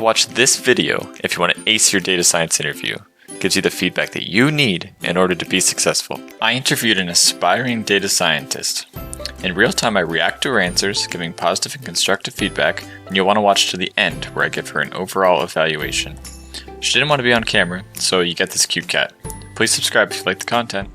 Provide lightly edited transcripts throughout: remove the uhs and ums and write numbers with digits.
Watch this video if you want to ace your data science interview. It gives you the feedback that you need in order to be successful. I interviewed an aspiring data scientist. In real time, I react to her answers, giving positive and constructive feedback, and you'll want to watch to the end where I give her an overall evaluation. She didn't want to be on camera, so you get this cute cat. Please subscribe if you like the content.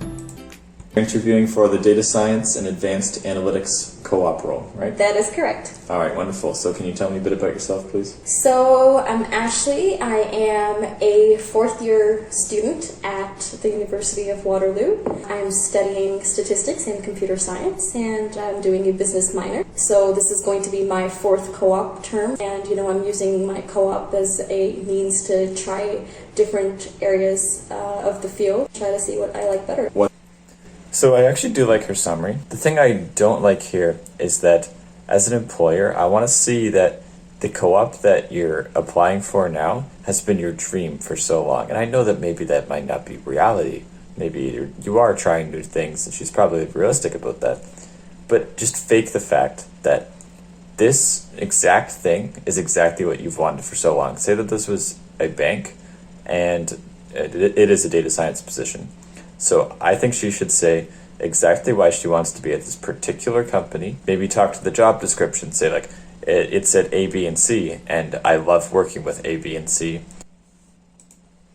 Interviewing for the data science and advanced analytics co-op role, right? That is correct. All right, wonderful. So can you tell me a bit about yourself, please? So I'm Ashley. I am a fourth-year student at the University of Waterloo. I'm studying statistics and computer science, and I'm doing a business minor. So this is going to be my fourth co-op term, and I'm using my co-op as a means to try different areas of the field, try to see what I like better. So I actually do like her summary. The thing I don't like here is that as an employer, I want to see that the co-op that you're applying for now has been your dream for so long. And I know that maybe that might not be reality. Maybe you are trying new things, and she's probably realistic about that. But just fake the fact that this exact thing is exactly what you've wanted for so long. Say that this was a bank, and it is a data science position. So I think she should say exactly why she wants to be at this particular company. Maybe talk to the job description. Say like, it said A, B, and C, and I love working with A, B, and C.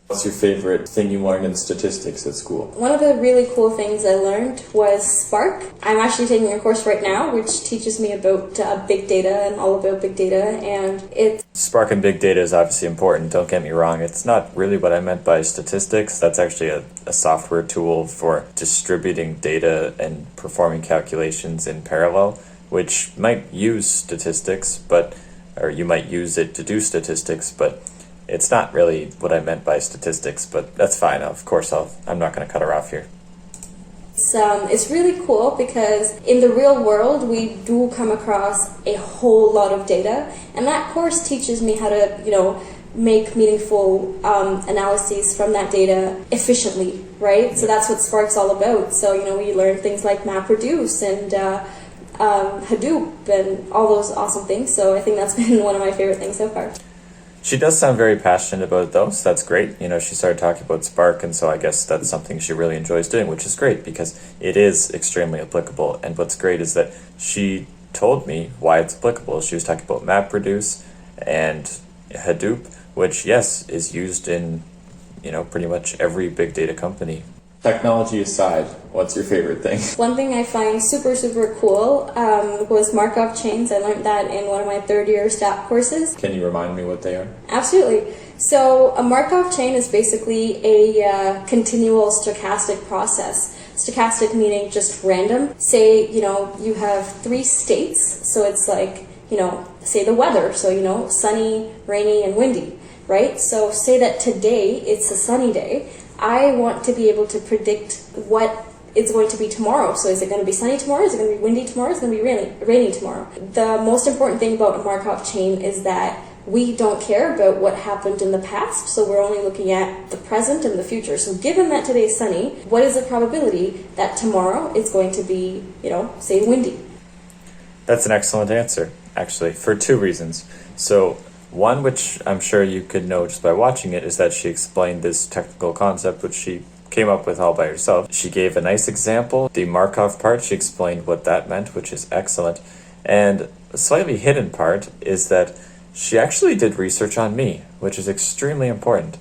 What's your favorite thing you learned in statistics at school? One of the really cool things I learned was Spark. I'm actually taking a course right now which teaches me about big data and all about big data, and it's... Spark and big data is obviously important, don't get me wrong. It's not really what I meant by statistics. That's actually a software tool for distributing data and performing calculations in parallel, which might use statistics, or you might use it to do statistics, but it's not really what I meant by statistics, but that's fine. Of course, I'm not going to cut her off here. It's really cool because in the real world, we do come across a whole lot of data, and that course teaches me how to, make meaningful analyses from that data efficiently, right? So that's what Spark's all about. So, we learn things like MapReduce and Hadoop and all those awesome things. So I think that's been one of my favorite things so far. She does sound very passionate about it, though, so that's great. She started talking about Spark, and so I guess that's something she really enjoys doing, which is great because it is extremely applicable. And what's great is that she told me why it's applicable. She was talking about MapReduce and Hadoop, which, yes, is used in, pretty much every big data company. Technology aside, what's your favorite thing? One thing I find super, super cool was Markov chains. I learned that in one of my third-year stat courses. Can you remind me what they are? Absolutely. So a Markov chain is basically a continual stochastic process. Stochastic meaning just random. Say, you have three states, so it's like, say the weather. So, sunny, rainy, and windy, right? So say that today it's a sunny day. I want to be able to predict what it's going to be tomorrow. So is it going to be sunny tomorrow? Is it going to be windy tomorrow? Is it going to be rainy tomorrow? The most important thing about a Markov chain is that we don't care about what happened in the past, so we're only looking at the present and the future. So given that today is sunny, what is the probability that tomorrow is going to be, say windy? That's an excellent answer, actually, for two reasons. So one, which I'm sure you could know just by watching it, is that she explained this technical concept, which she came up with all by herself. She gave a nice example. The Markov part, she explained what that meant, which is excellent. And a slightly hidden part is that she actually did research on me, which is extremely important.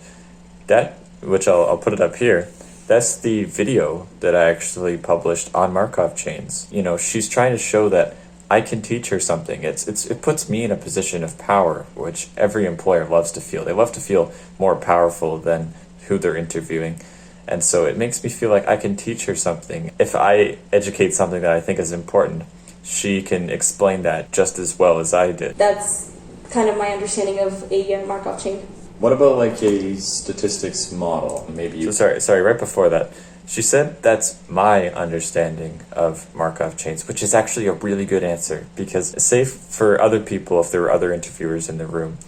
That, which I'll put it up here, that's the video that I actually published on Markov chains. She's trying to show that I can teach her something. It puts me in a position of power, which every employer loves to feel. They love to feel more powerful than who they're interviewing. And so it makes me feel like I can teach her something. If I educate something that I think is important, she can explain that just as well as I did. That's kind of my understanding of a Markov chain. What about like a statistics model? Sorry, right before that. She said that's my understanding of Markov chains, which is actually a really good answer because, say for other people, if there were other interviewers in the room,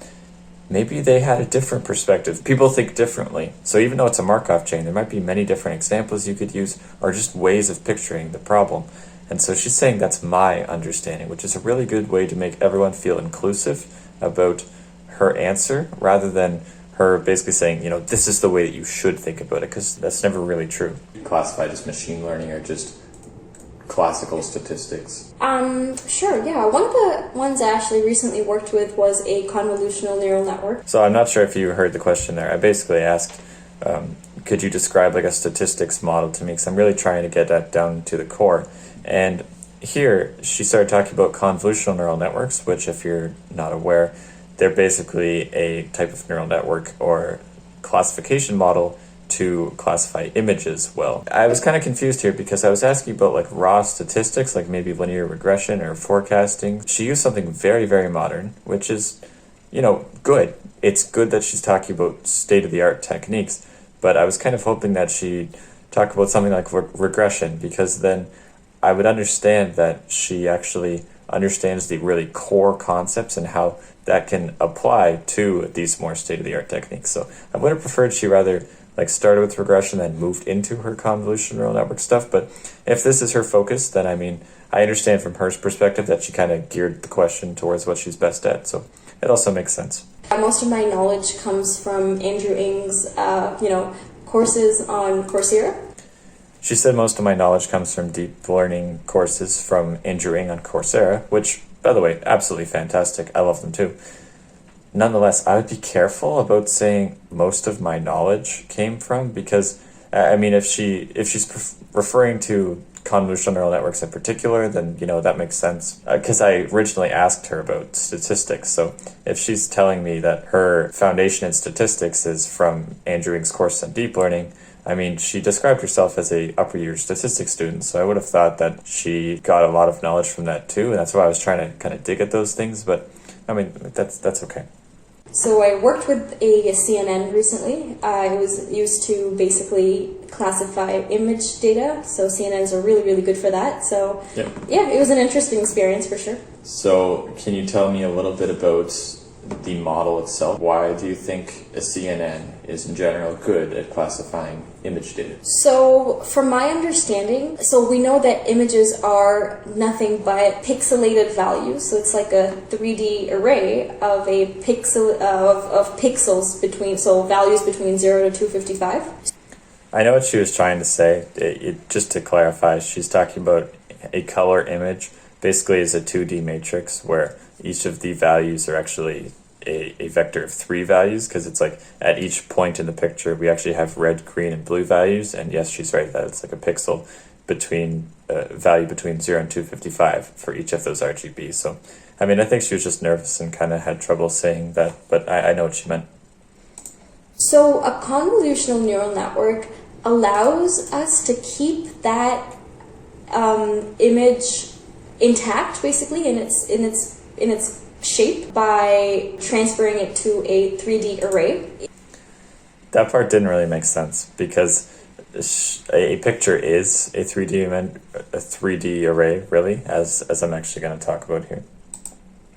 maybe they had a different perspective. People think differently. So even though it's a Markov chain, there might be many different examples you could use or just ways of picturing the problem. And so she's saying that's my understanding, which is a really good way to make everyone feel inclusive about her answer rather than her basically saying, this is the way that you should think about it, because that's never really true. Classified as machine learning or just classical statistics? Sure, yeah. One of the ones I actually recently worked with was a convolutional neural network. So I'm not sure if you heard the question there. I basically asked, could you describe like a statistics model to me? Because I'm really trying to get that down to the core. And here, she started talking about convolutional neural networks, which, if you're not aware, they're basically a type of neural network or classification model to classify images well. I was kind of confused here because I was asking about like raw statistics, like maybe linear regression or forecasting. She used something very, very modern, which is, good. It's good that she's talking about state-of-the-art techniques, but I was kind of hoping that she'd talk about something like regression, because then I would understand that she actually understands the really core concepts and how that can apply to these more state-of-the-art techniques. So I would have preferred she rather started with regression and moved into her convolutional neural network stuff. But if this is her focus, then I understand from her perspective that she kind of geared the question towards what she's best at. So it also makes sense. Most of my knowledge comes from Andrew Ng's, courses on Coursera. She said most of my knowledge comes from deep learning courses from Andrew Ng on Coursera, which, by the way, absolutely fantastic. I love them too. Nonetheless, I would be careful about saying most of my knowledge came from, because, if she's referring to convolutional neural networks in particular, then, that makes sense. Because I originally asked her about statistics. So if she's telling me that her foundation in statistics is from Andrew Ng's course on deep learning, she described herself as a upper year statistics student, so I would have thought that she got a lot of knowledge from that too, and that's why I was trying to kind of dig at those things, but that's okay. So I worked with a CNN recently. I was used to basically classify image data, so CNNs are really, really good for that. So yeah, it was an interesting experience for sure. So can you tell me a little bit about the model itself? Why do you think a CNN is in general good at classifying image data? So from my understanding, we know that images are nothing but pixelated values. So it's like a 3D array of a pixel of pixels between, so values between 0 to 255. I know what she was trying to say. Just to clarify, she's talking about a color image. Basically is a 2D matrix where each of the values are actually a vector of 3 values, because it's like at each point in the picture we actually have red, green, and blue values, and yes, she's right that it's like a pixel between value between 0 and 255 for each of those RGBs. So I think she was just nervous and kind of had trouble saying that, but I know what she meant. So a convolutional neural network allows us to keep that image intact, basically in its shape, by transferring it to a 3D array. That part didn't really make sense, because a picture is a 3D array, really, as I'm actually going to talk about here.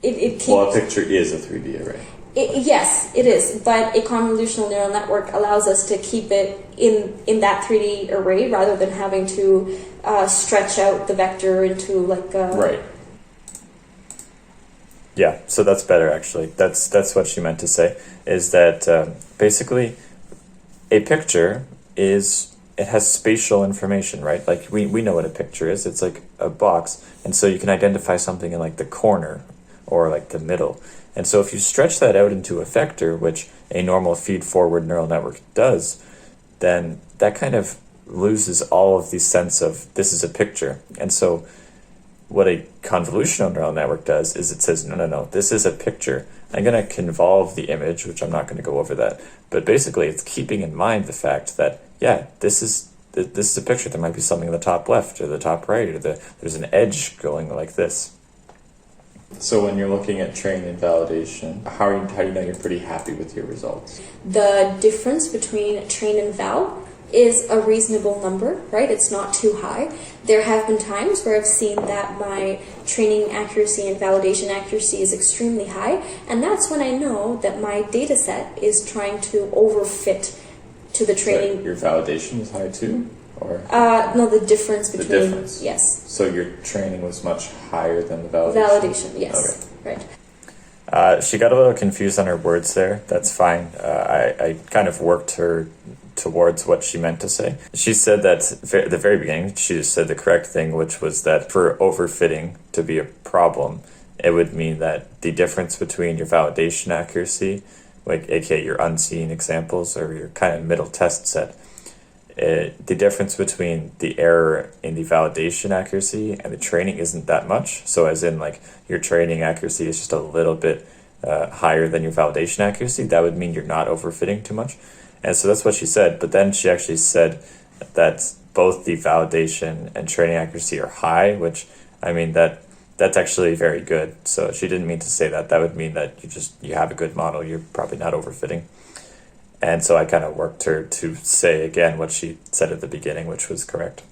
A picture is a 3D array. Yes, it is, but a convolutional neural network allows us to keep it in that 3D array rather than having to stretch out the vector into Right. Yeah, so that's better actually. That's what she meant to say, is that basically a picture it has spatial information, right? Like we know what a picture is. It's like a box, and so you can identify something in like the corner or like the middle. And so if you stretch that out into a vector, which a normal feed-forward neural network does, then that kind of loses all of the sense of this is a picture. And so what a convolutional neural network does is it says, no, this is a picture. I'm going to convolve the image, which I'm not going to go over that. But basically, it's keeping in mind the fact that, yeah, this is a picture. There might be something in the top left or the top right, or there's an edge going like this. So when you're looking at train and validation, how do you know you're pretty happy with your results? The difference between train and val is a reasonable number, right? It's not too high. There have been times where I've seen that my training accuracy and validation accuracy is extremely high, and that's when I know that my data set is trying to overfit to the training. So your validation is high too? Or no, the difference between... The difference? Yes. So your training was much higher than the validation? Validation, yes. Okay. Right. She got a little confused on her words there. That's fine. I kind of worked her towards what she meant to say. She said that at the very beginning, she just said the correct thing, which was that for overfitting to be a problem, it would mean that the difference between your validation accuracy, like aka your unseen examples or your kind of middle test set, the difference between the error in the validation accuracy and the training isn't that much. So as in like your training accuracy is just a little bit higher than your validation accuracy, that would mean you're not overfitting too much. And so that's what she said. But then she actually said that both the validation and training accuracy are high, which I mean that's actually very good. So she didn't mean to say that. That would mean that you have a good model. You're probably not overfitting. And so I kind of worked her to say again what she said at the beginning, which was correct.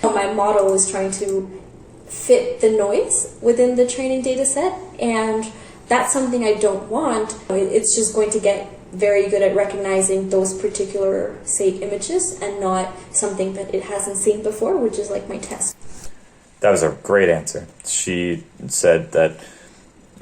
My model was trying to fit the noise within the training data set, and that's something I don't want. It's just going to get very good at recognizing those particular, say, images and not something that it hasn't seen before, which is like my test. That was a great answer. She said that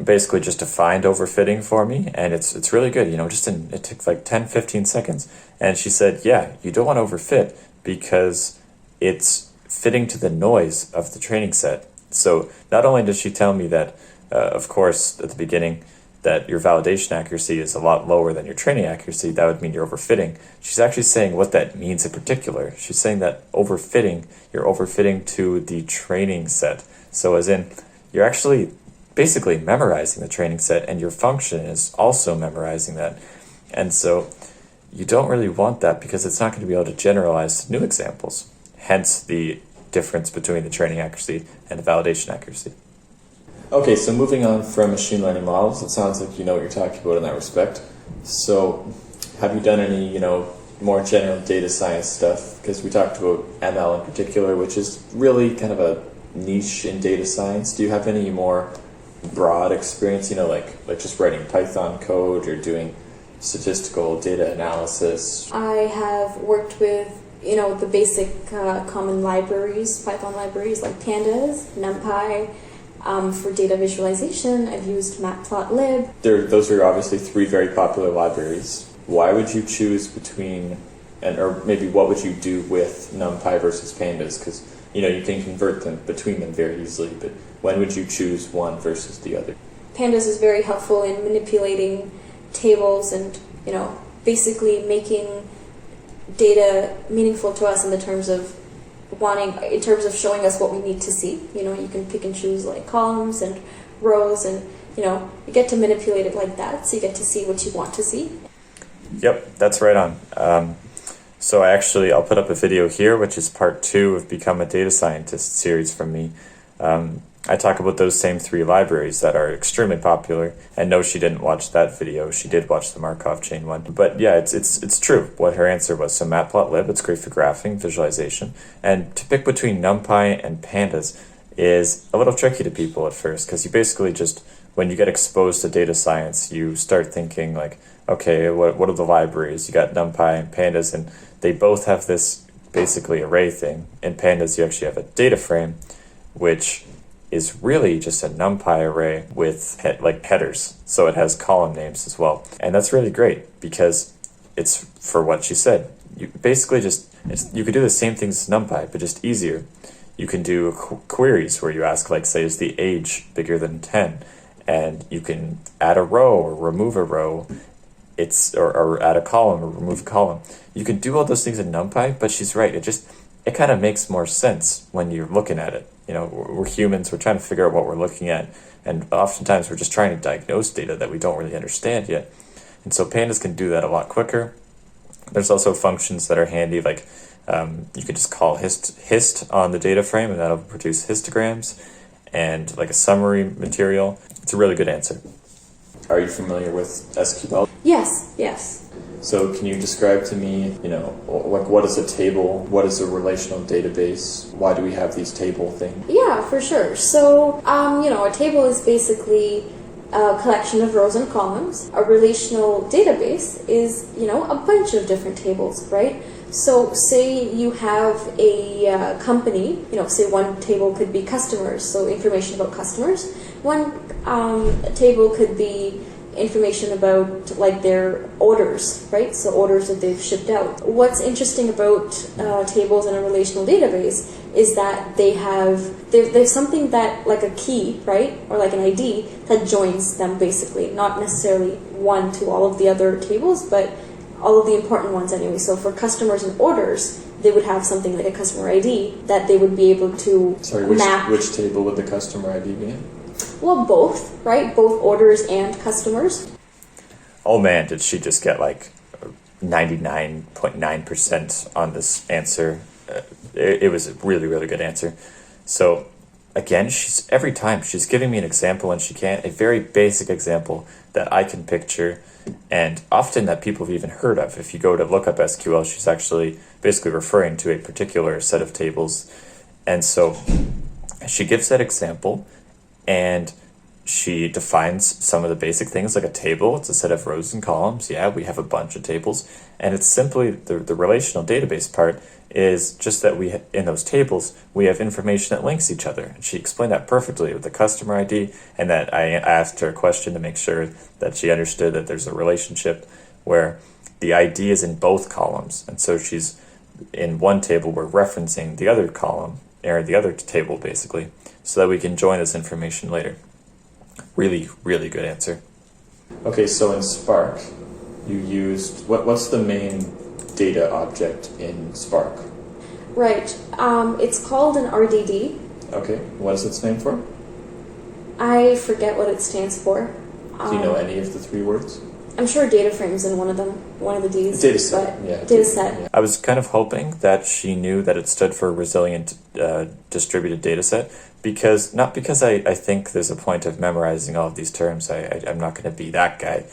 basically just to find overfitting for me, and it's really good, it took like 10-15 seconds. And she said, yeah, you don't want to overfit because it's fitting to the noise of the training set. So not only does she tell me that, of course, at the beginning, that your validation accuracy is a lot lower than your training accuracy, that would mean you're overfitting. She's actually saying what that means in particular. She's saying that overfitting, you're overfitting to the training set. So as in, you're actually basically memorizing the training set, and your function is also memorizing that. And so you don't really want that because it's not going to be able to generalize to new examples. Hence the difference between the training accuracy and the validation accuracy. Okay, so moving on from machine learning models, it sounds like you know what you're talking about in that respect. So have you done any, more general data science stuff? Because we talked about ML in particular, which is really kind of a niche in data science. Do you have any more broad experience, like just writing Python code or doing statistical data analysis? I have worked with, the basic common libraries, Python libraries like Pandas, Numpy. For data visualization, I've used matplotlib. Those are obviously three very popular libraries. Why would you choose between, or maybe what would you do with Numpy versus Pandas? Because you can convert them between them very easily, but when would you choose one versus the other? Pandas is very helpful in manipulating tables and basically making data meaningful to us in terms of showing us what we need to see. You can pick and choose like columns and rows, and you get to manipulate it like that, so you get to see what you want to see. Yep, that's right on. So I'll put up a video here, which is part 2 of Become a Data Scientist series from me. I talk about those same 3 libraries that are extremely popular. And no, she didn't watch that video. She did watch the Markov chain one. But yeah, it's true what her answer was. So matplotlib, it's great for graphing, visualization. And to pick between NumPy and Pandas is a little tricky to people at first, because you basically just, when you get exposed to data science, you start thinking like, okay, what are the libraries? You got NumPy and Pandas, and they both have this basically array thing. In Pandas, you actually have a data frame, which is really just a NumPy array with headers. So it has column names as well. And that's really great because it's for what she said. You basically you could do the same things as NumPy, but just easier. You can do queries where you ask, like, say, is the age bigger than 10? And you can add a row or remove a row. Or add a column or remove a column. You can do all those things in NumPy, but she's right. It kind of makes more sense when you're looking at it. We're humans, we're trying to figure out what we're looking at, and oftentimes we're just trying to diagnose data that we don't really understand yet. And so Pandas can do that a lot quicker. There's also functions that are handy, like you could just call hist on the data frame, and that'll produce histograms and like a summary material. It's a really good answer. Are you familiar with SQL? Yes. So can you describe to me, what is a table? What is a relational database? Why do we have these table things? Yeah, for sure. So, a table is basically a collection of rows and columns. A relational database is, a bunch of different tables, right? So say you have a company, say one table could be customers, so information about customers. One table could be information about like their orders, right? So orders that they've shipped out. What's interesting about tables in a relational database is that there's something that, like a key, right, or like an ID that joins them basically, not necessarily one to all of the other tables, but all of the important ones anyway. So for customers and orders, they would have something like a customer ID that they would be able to map. Which table would the customer ID be in? Well, both, right? Both orders and customers. Oh man, did she just get like 99.9% on this answer? It was a really, really good answer. So again, every time she's giving me an example, and a very basic example that I can picture, and often that people have even heard of. If you go to look up SQL, she's actually basically referring to a particular set of tables. And so she gives that example, and she defines some of the basic things like a table. It's a set of rows and columns. Yeah, we have a bunch of tables. And it's simply the relational database part is just that in those tables, we have information that links each other. And she explained that perfectly with the customer ID, and that I asked her a question to make sure that she understood that there's a relationship where the ID is in both columns. And so she's in one table, we're referencing the other column, or the other table basically, so that we can join this information later. Really, really good answer. Okay, so in Spark, you used, what's the main data object in Spark? Right. It's called an RDD. Okay, what is its name for? I forget what it stands for. Do you know any of the three words? I'm sure data frames in one of them, one of the Ds. Dataset, yeah. Dataset. Yeah. I was kind of hoping that she knew that it stood for resilient distributed dataset, not because I think there's a point of memorizing all of these terms. I'm not going to be that guy.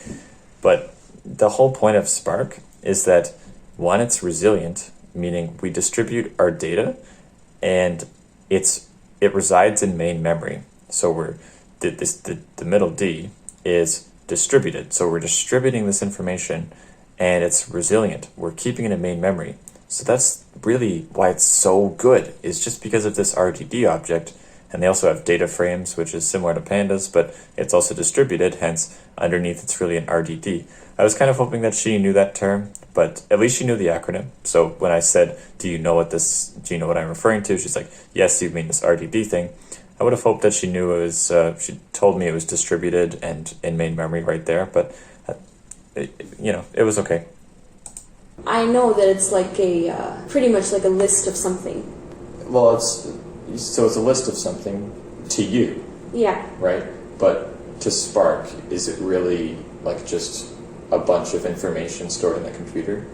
But the whole point of Spark is that, one, it's resilient, meaning we distribute our data, and it resides in main memory. So the middle D is distributed. So we're distributing this information, and it's resilient. We're keeping it in main memory. So that's really why it's so good, is just because of this RDD object. And they also have data frames, which is similar to Pandas, but it's also distributed, hence underneath it's really an RDD. I was kind of hoping that she knew that term, but at least she knew the acronym. So when I said, do you know what I'm referring to? She's like, yes, you mean this RDD thing. I would have hoped that she knew it was, she told me it was distributed and in main memory right there, but it was okay. I know that it's like pretty much like a list of something. Well, it's a list of something to you. Yeah. Right? But to Spark, is it really like just a bunch of information stored in the computer?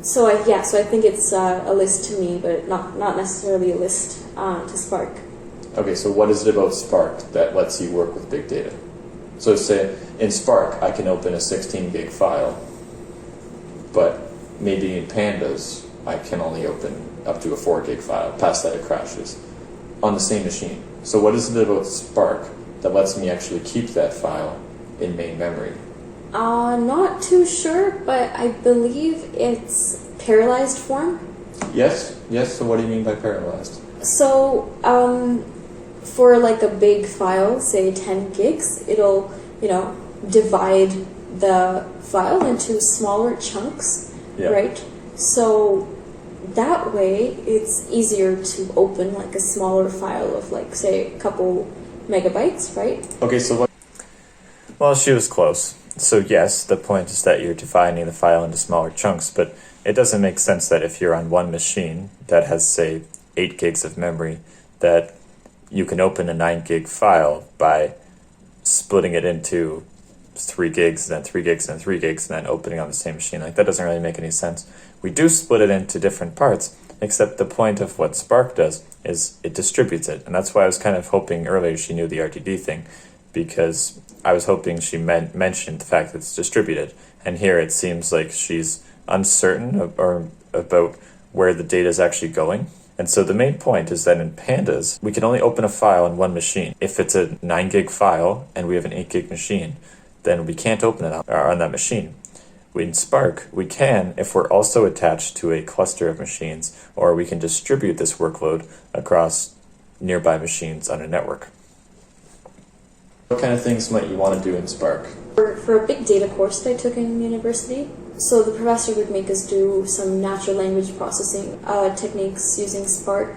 So I think it's a list to me, but not necessarily a list to Spark. Okay, so what is it about Spark that lets you work with big data? So say in Spark, I can open a 16 gig file, but maybe in Pandas, I can only open up to a 4 gig file. Past that, it crashes on the same machine. So what is it about Spark that lets me actually keep that file in main memory? Not too sure, but I believe it's parallelized form. Yes. So what do you mean by parallelized? So, for like a big file, say 10 gigs, it'll, divide the file into smaller chunks, right? So that way it's easier to open like a smaller file of like, say, a couple megabytes, right? Okay, so what? Well, she was close. So yes, the point is that you're dividing the file into smaller chunks, but it doesn't make sense that if you're on one machine that has, say, 8 gigs of memory, that you can open a 9 gig file by splitting it into 3 gigs, and then 3 gigs, and then 3 gigs, and then opening on the same machine. Like, that doesn't really make any sense. We do split it into different parts, except the point of what Spark does is it distributes it. And that's why I was kind of hoping earlier she knew the RDD thing, because I was hoping she mentioned the fact that it's distributed. And here it seems like she's uncertain about where the data is actually going. And so the main point is that in Pandas, we can only open a file on one machine. If it's a 9 gig file and we have an 8 gig machine, then we can't open it on that machine. In Spark, we can if we're also attached to a cluster of machines, or we can distribute this workload across nearby machines on a network. What kind of things might you want to do in Spark? For a big data course that I took in university, so the professor would make us do some natural language processing techniques using Spark.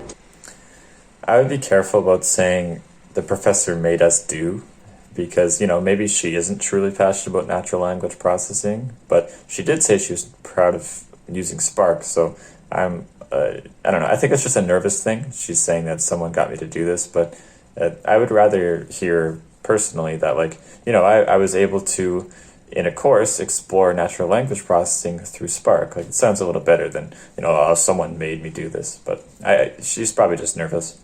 I would be careful about saying the professor made us do, because, maybe she isn't truly passionate about natural language processing, but she did say she was proud of using Spark, so I don't know, I think it's just a nervous thing. She's saying that someone got me to do this, but I would rather hear personally that, I was able to, in a course, explore natural language processing through Spark. It sounds a little better than, oh, someone made me do this, but she's probably just nervous.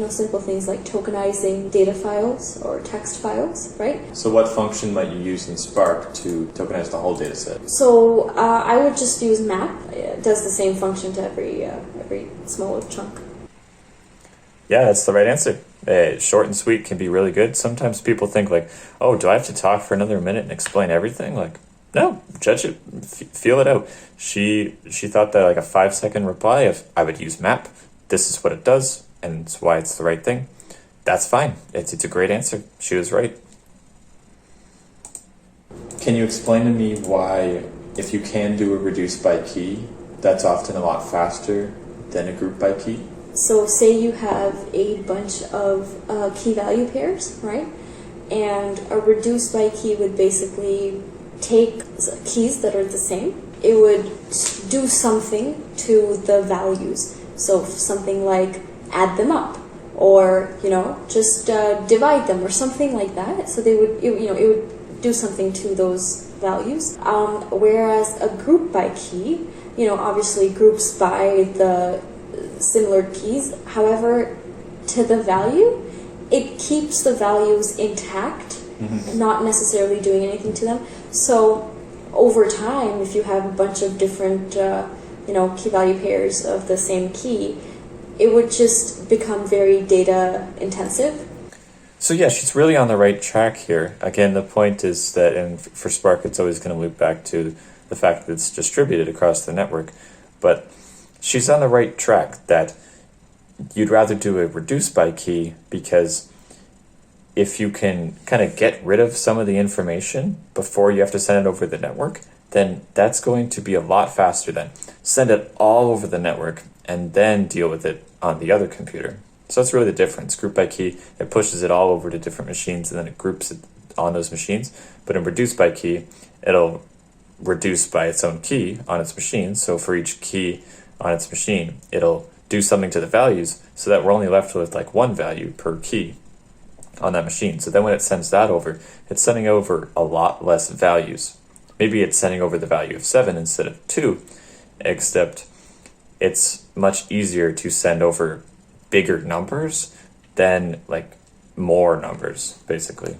Simple things like tokenizing data files or text files, right? So what function might you use in Spark to tokenize the whole data set? So I would just use map. It does the same function to every small chunk. Yeah, that's the right answer. Short and sweet can be really good. Sometimes people think oh, do I have to talk for another minute and explain everything? No, judge it, feel it out. She thought that a 5-second reply of I would use map, this is what it does, and it's why it's the right thing. That's fine. It's a great answer. She was right. Can you explain to me why, if you can do a reduce by key, that's often a lot faster than a group by key? So say you have a bunch of key value pairs, right? And a reduce by key would basically take keys that are the same. It would do something to the values. So something like add them up, or just divide them, or something like that. So it would do something to those values. Whereas a group by key, obviously groups by the similar keys. However, to the value, it keeps the values intact, not necessarily doing anything to them. So over time, if you have a bunch of different key value pairs of the same key, it would just become very data intensive. So yeah, she's really on the right track here. Again, the point is that, and for Spark, it's always going to loop back to the fact that it's distributed across the network. But she's on the right track that you'd rather do a reduce by key, because if you can kind of get rid of some of the information before you have to send it over the network, then that's going to be a lot faster than send it all over the network and then deal with it on the other computer. So that's really the difference. Group by key, it pushes it all over to different machines and then it groups it on those machines. But in reduce by key, it'll reduce by its own key on its machine. So for each key on its machine, it'll do something to the values so that we're only left with one value per key on that machine. So then when it sends that over, it's sending over a lot less values. Maybe it's sending over the value of 7 instead of 2, except it's much easier to send over bigger numbers than more numbers, basically.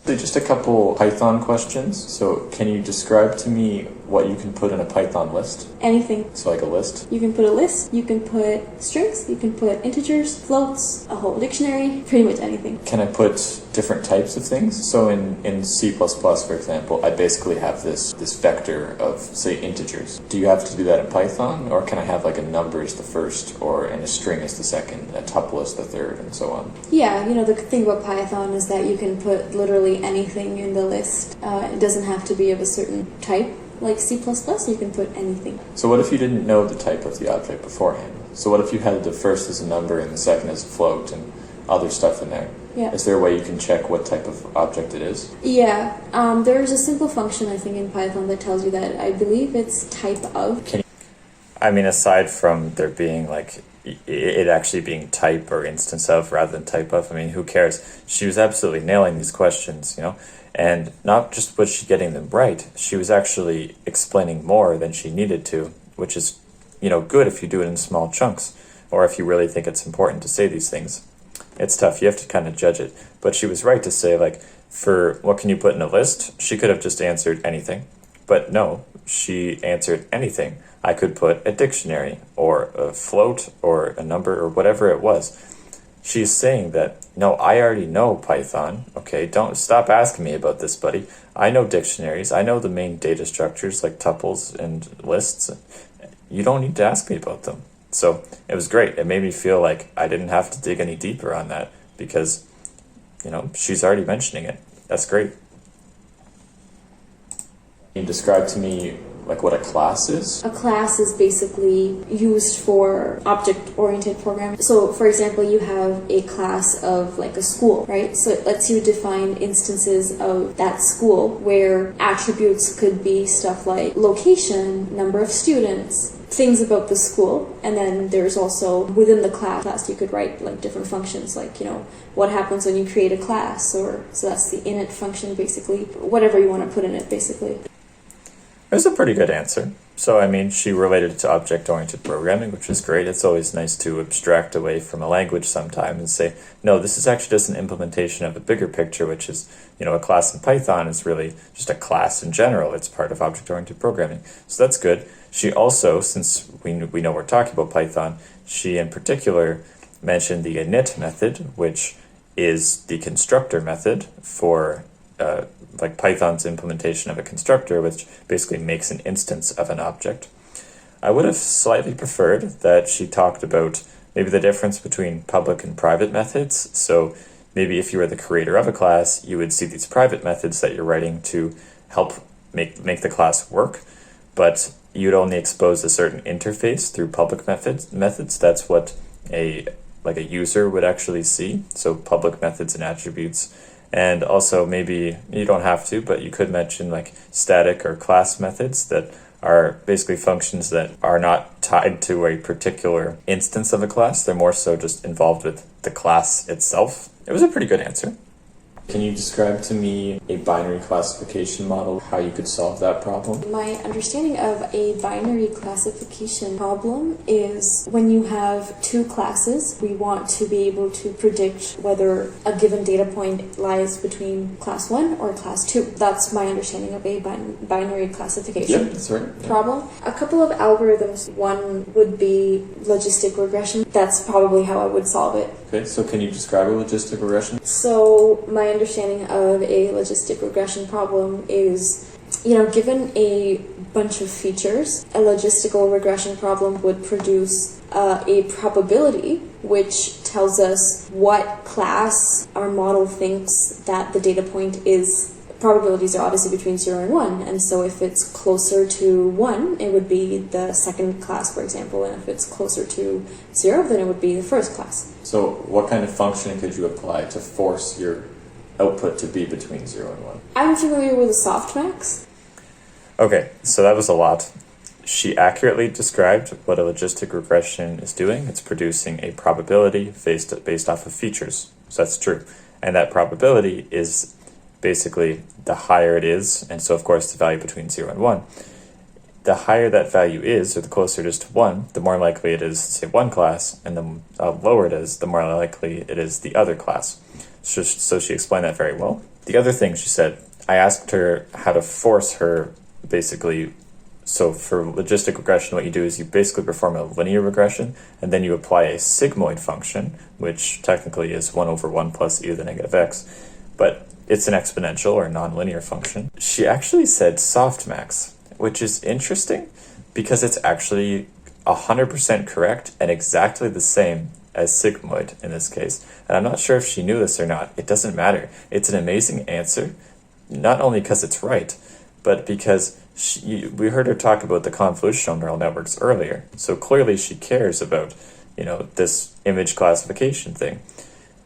Just a couple Python questions. So can you describe to me what you can put in a Python list? Anything. So a list? You can put a list, you can put strings, you can put integers, floats, a whole dictionary, pretty much anything. Can I put different types of things? So in C++, for example, I basically have this vector of, say, integers. Do you have to do that in Python? Or can I have a number as the first, and a string as the second, a tuple as the third, and so on? Yeah, the thing about Python is that you can put literally anything in the list. It doesn't have to be of a certain type. Like C++, you can put anything. So what if you didn't know the type of the object beforehand? So what if you had the first as a number and the second as a float and other stuff in there? Yeah. Is there a way you can check what type of object it is? Yeah. There's a simple function, I think, in Python that tells you that. I believe it's type of. Aside from there being it actually being type or instance of rather than type of, who cares? She was absolutely nailing these questions, and not just was she getting them right, she was actually explaining more than she needed to, which is, good if you do it in small chunks, or if you really think it's important to say these things. It's tough, you have to kind of judge it, but she was right to say, for what can you put in a list, she could have just answered anything, but no, she answered anything. I could put a dictionary, or a float, or a number, or whatever it was. She's saying that, no, I already know Python. Okay, don't stop asking me about this, buddy. I know dictionaries. I know the main data structures like tuples and lists. You don't need to ask me about them. So it was great. It made me feel like I didn't have to dig any deeper on that because, she's already mentioning it. That's great. Can you describe to me what a class is? A class is basically used for object-oriented programming. So, for example, you have a class of a school, right? So it lets you define instances of that school where attributes could be stuff like location, number of students, things about the school. And then there's also within the class you could write different functions, what happens when you create a class, so that's the init function, basically, whatever you want to put in it, basically. It was a pretty good answer. So, she related it to object-oriented programming, which is great. It's always nice to abstract away from a language sometime and say, no, this is actually just an implementation of a bigger picture, which is, a class in Python is really just a class in general. It's part of object-oriented programming. So that's good. She also, since we know we're talking about Python, she in particular mentioned the init method, which is the constructor method for Python's implementation of a constructor, which basically makes an instance of an object. I would have slightly preferred that she talked about maybe the difference between public and private methods. So maybe if you were the creator of a class, you would see these private methods that you're writing to help make the class work, but you'd only expose a certain interface through public methods. That's what a user would actually see. So public methods and attributes. And also maybe you don't have to, but you could mention static or class methods that are basically functions that are not tied to a particular instance of a class. They're more so just involved with the class itself. It was a pretty good answer. Can you describe to me a binary classification model, how you could solve that problem? My understanding of a binary classification problem is when you have two classes, we want to be able to predict whether a given data point lies between class 1 or class 2. That's my understanding of a binary classification that's right. problem. A couple of algorithms. One would be logistic regression. That's probably how I would solve it. Okay, so can you describe a logistic regression? So my understanding of a logistic regression problem is, given a bunch of features, a logistical regression problem would produce a probability which tells us what class our model thinks that the data point is. Probabilities are obviously between 0 and 1, and so if it's closer to 1, it would be the second class, for example, and if it's closer to 0, then it would be the first class. So what kind of function could you apply to force your output to be between 0 and 1? I'm familiar with softmax. Okay, so that was a lot. She accurately described what a logistic regression is doing. It's producing a probability based off of features. So that's true. And that probability is basically the higher it is, and so of course the value between 0 and 1. The higher that value is, or the closer it is to 1, the more likely it is to say one class, and the lower it is, the more likely it is the other class. So she explained that very well. The other thing she said, I asked her how to force her basically. So for logistic regression, what you do is you basically perform a linear regression, and then you apply a sigmoid function, which technically is 1 over 1 plus e to the negative x, but it's an exponential or nonlinear function. She actually said softmax, which is interesting because it's actually 100% correct and exactly the same as sigmoid in this case. And I'm not sure if she knew this or not. It doesn't matter. It's an amazing answer, not only because it's right, but because we heard her talk about the convolutional neural networks earlier. So clearly she cares about, this image classification thing.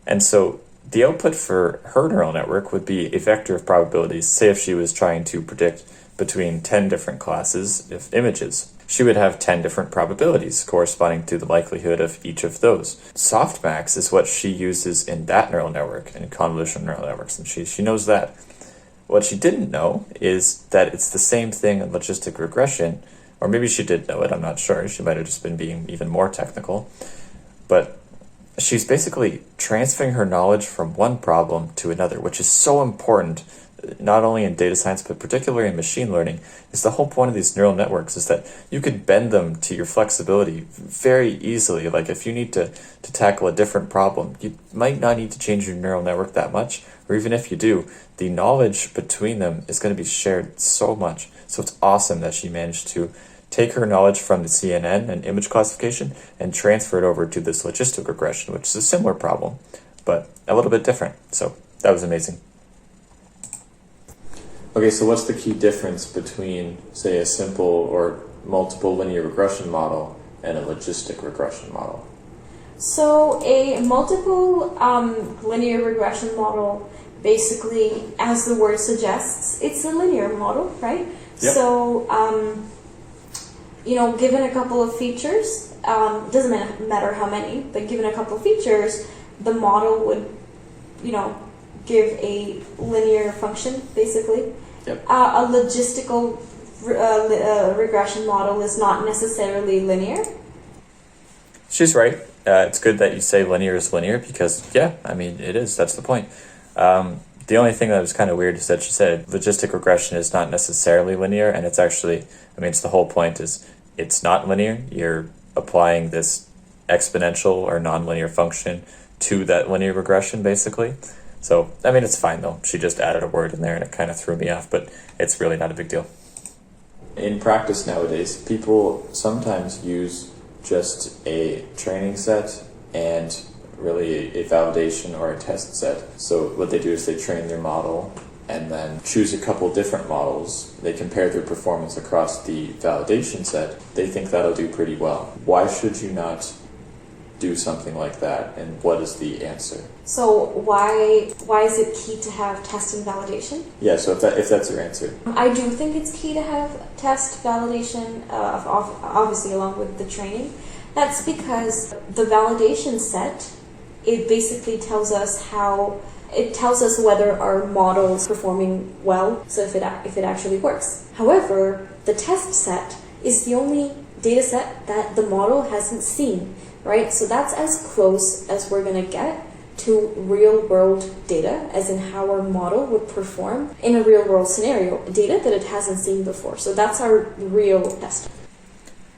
And so the output for her neural network would be a vector of probabilities. Say if she was trying to predict between 10 different classes of images, she would have 10 different probabilities corresponding to the likelihood of each of those. Softmax is what she uses in that neural network, in convolutional neural networks, and she knows that. What she didn't know is that it's the same thing in logistic regression, or maybe she did know it, I'm not sure. She might have just been being even more technical. But she's basically transferring her knowledge from one problem to another, which is so important, not only in data science, but particularly in machine learning. Is the whole point of these neural networks is that you could bend them to your flexibility very easily. Like if you need to tackle a different problem, you might not need to change your neural network that much, or even if you do, the knowledge between them is going to be shared so much. So it's awesome that she managed to take her knowledge from the CNN and image classification and transfer it over to this logistic regression, which is a similar problem, but a little bit different. So that was amazing. Okay, so what's the key difference between, say, a simple or multiple linear regression model and a logistic regression model? So a multiple linear regression model, basically, as the word suggests, it's a linear model, right? Yep. So, given a couple of features, doesn't matter how many, but given a couple of features, the model would, give a linear function, basically. Yep. A logistical regression model is not necessarily linear. She's right. It's good that you say linear is linear because, yeah, I mean, it is. That's the point. The only thing that was kind of weird is that she said logistic regression is not necessarily linear, and it's actually, it's the whole point is it's not linear. You're applying this exponential or nonlinear function to that linear regression, basically. So, it's fine, though. She just added a word in there, and it kind of threw me off, but it's really not a big deal. In practice nowadays, people sometimes use just a training set and really a validation or a test set. So what they do is they train their model and then choose a couple different models. They compare their performance across the validation set. They think that'll do pretty well. Why should you not do something like that, and what is the answer? So why is it key to have test and validation? Yeah, so if that's your answer. I do think it's key to have test validation, obviously along with the training. That's because the validation set, it basically tells us whether our model is performing well, so if it actually works. However, the test set is the only data set that the model hasn't seen, right? So that's as close as we're going to get to real-world data, as in how our model would perform in a real-world scenario, data that it hasn't seen before. So that's our real test.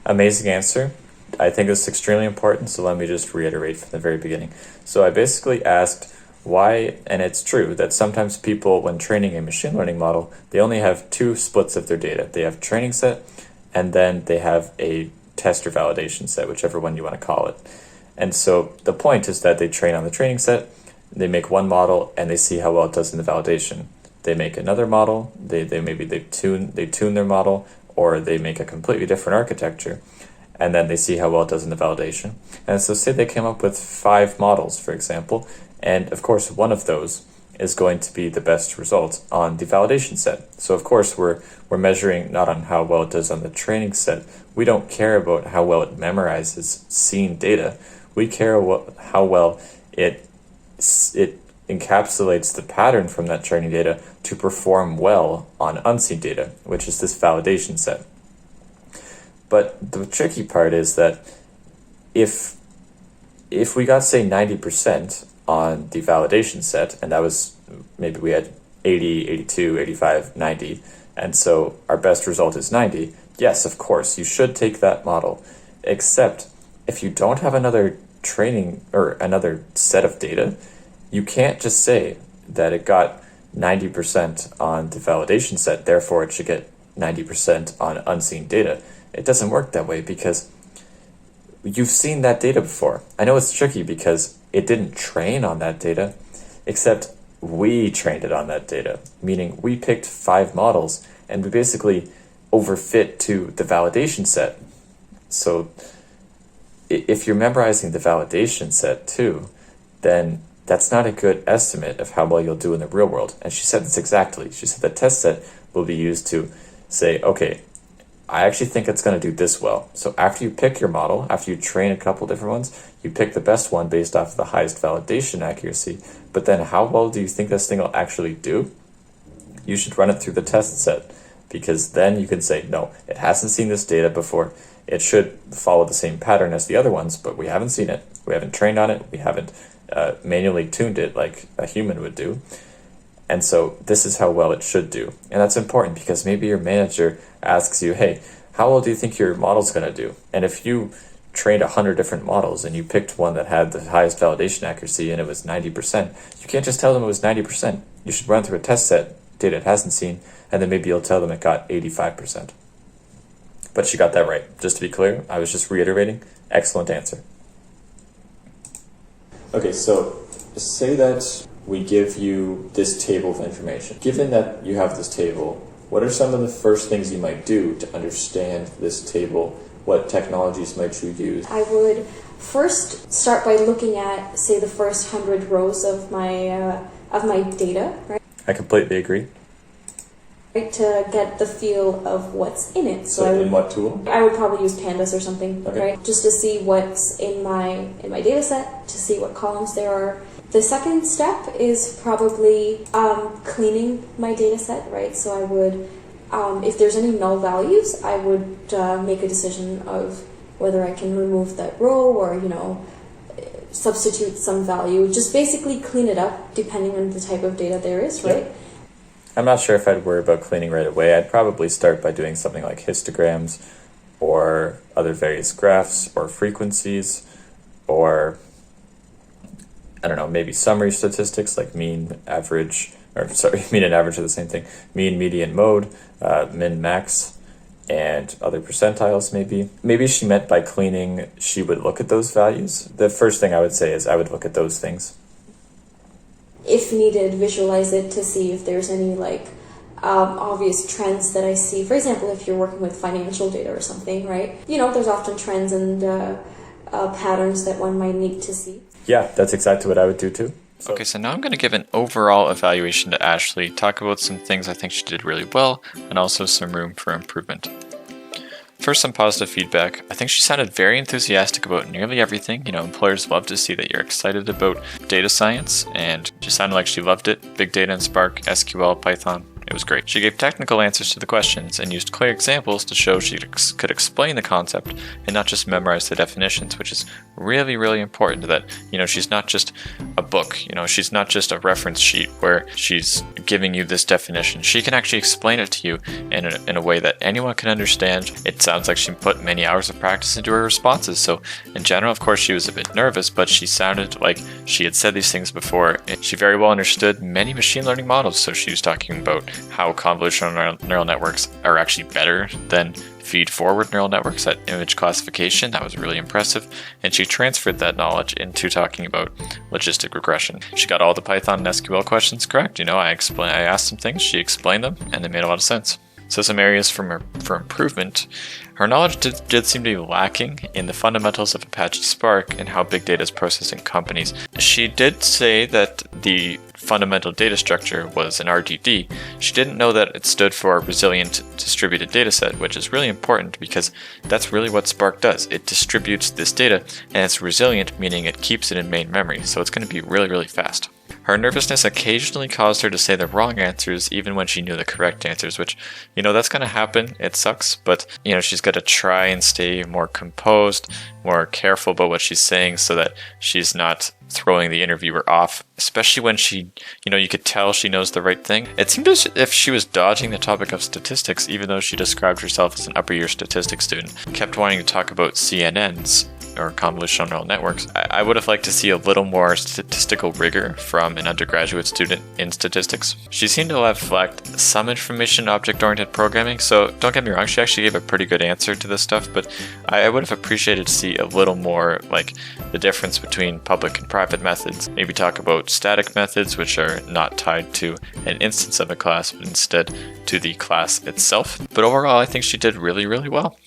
Amazing answer. I think it's extremely important, so let me just reiterate from the very beginning. So I basically asked why, and it's true that sometimes people, when training a machine learning model, they only have two splits of their data. They have training set, and then they have a test or validation set, whichever one you want to call it. And so the point is that they train on the training set, they make one model, and they see how well it does in the validation. They make another model, they tune their model, or they make a completely different architecture, and then they see how well it does in the validation. And so say they came up with 5 models, for example, and of course one of those is going to be the best result on the validation set. So of course we're measuring not on how well it does on the training set. We don't care about how well it memorizes seen data. We care how well it encapsulates the pattern from that training data to perform well on unseen data, which is this validation set. But the tricky part is that if we got, say, 90% on the validation set, and that was, maybe we had 80, 82, 85, 90, and so our best result is 90, yes, of course, you should take that model. Except if you don't have another training or another set of data, you can't just say that it got 90% on the validation set, therefore it should get 90% on unseen data. It doesn't work that way because you've seen that data before. I know it's tricky because it didn't train on that data, except we trained it on that data, meaning we picked 5 models and we basically overfit to the validation set. So if you're memorizing the validation set too, then that's not a good estimate of how well you'll do in the real world. And she said this exactly. She said the test set will be used to say, okay, I actually think it's going to do this well. So after you pick your model, after you train a couple different ones, you pick the best one based off of the highest validation accuracy. But then how well do you think this thing will actually do? You should run it through the test set, because then you can say, no, it hasn't seen this data before. It should follow the same pattern as the other ones, but we haven't seen it. We haven't trained on it. We haven't manually tuned it like a human would do. And so this is how well it should do. And that's important because maybe your manager asks you, hey, how well do you think your model's going to do? And if you trained 100 different models and you picked one that had the highest validation accuracy and it was 90%, you can't just tell them it was 90%. You should run through a test set, data it hasn't seen, and then maybe you'll tell them it got 85%. But she got that right. Just to be clear, I was just reiterating. Excellent answer. Okay, so say that we give you this table of information. Given that you have this table, what are some of the first things you might do to understand this table? What technologies might you use? I would first start by looking at, say, the first 100 rows of my data, right? I completely agree. To get the feel of what's in it. So in what tool? I would probably use Pandas or something, okay. right? Just to see what's in my data set, to see what columns there are. The second step is probably cleaning my data set, right? So I would, if there's any null values, I would make a decision of whether I can remove that row or, substitute some value. Just basically clean it up depending on the type of data there is, right? Yep. I'm not sure if I'd worry about cleaning right away. I'd probably start by doing something like histograms or other various graphs or frequencies or, I don't know, maybe summary statistics like mean, and average are the same thing. Mean, median, mode, min, max, and other percentiles maybe. Maybe she meant by cleaning, she would look at those values. The first thing I would say is I would look at those things. If needed, visualize it to see if there's any obvious trends that I see. For example, if you're working with financial data or something, right? There's often trends and patterns that one might need to see. Yeah, that's exactly what I would do too. Okay, so now I'm going to give an overall evaluation to Ashley, talk about some things I think she did really well, and also some room for improvement. First, some positive feedback. I think she sounded very enthusiastic about nearly everything. Employers love to see that you're excited about data science, and she sounded like she loved it. Big data in Spark, SQL, Python. It was great. She gave technical answers to the questions and used clear examples to show she could explain the concept and not just memorize the definitions, which is really, really important that, she's not just a book, she's not just a reference sheet where she's giving you this definition. She can actually explain it to you in a way that anyone can understand. It sounds like she put many hours of practice into her responses. So in general, of course, she was a bit nervous, but she sounded like she had said these things before. She very well understood many machine learning models. So she was talking about how convolutional neural networks are actually better than feed-forward neural networks at image classification. That was really impressive. And she transferred that knowledge into talking about logistic regression. She got all the Python and SQL questions correct. I asked some things, she explained them, and they made a lot of sense. So some areas for improvement. Her knowledge did seem to be lacking in the fundamentals of Apache Spark and how big data is processed in companies. She did say that the fundamental data structure was an RDD. She didn't know that it stood for Resilient Distributed Dataset, which is really important because that's really what Spark does. It distributes this data and it's resilient, meaning it keeps it in main memory, so it's going to be really, really fast. Her nervousness occasionally caused her to say the wrong answers even when she knew the correct answers, which, that's going to happen. It sucks, but, she's got to try and stay more composed, more careful about what she's saying so that she's not throwing the interviewer off, especially when she, you could tell she knows the right thing. It seemed as if she was dodging the topic of statistics, even though she described herself as an upper year statistics student, kept wanting to talk about CNNs, or convolutional neural networks. I would have liked to see a little more statistical rigor from an undergraduate student in statistics. She seemed to have lacked some information object-oriented programming, so don't get me wrong, she actually gave a pretty good answer to this stuff, but I would have appreciated to see a little more like the difference between public and private methods. Maybe talk about static methods, which are not tied to an instance of a class, but instead to the class itself. But overall, I think she did really, really well.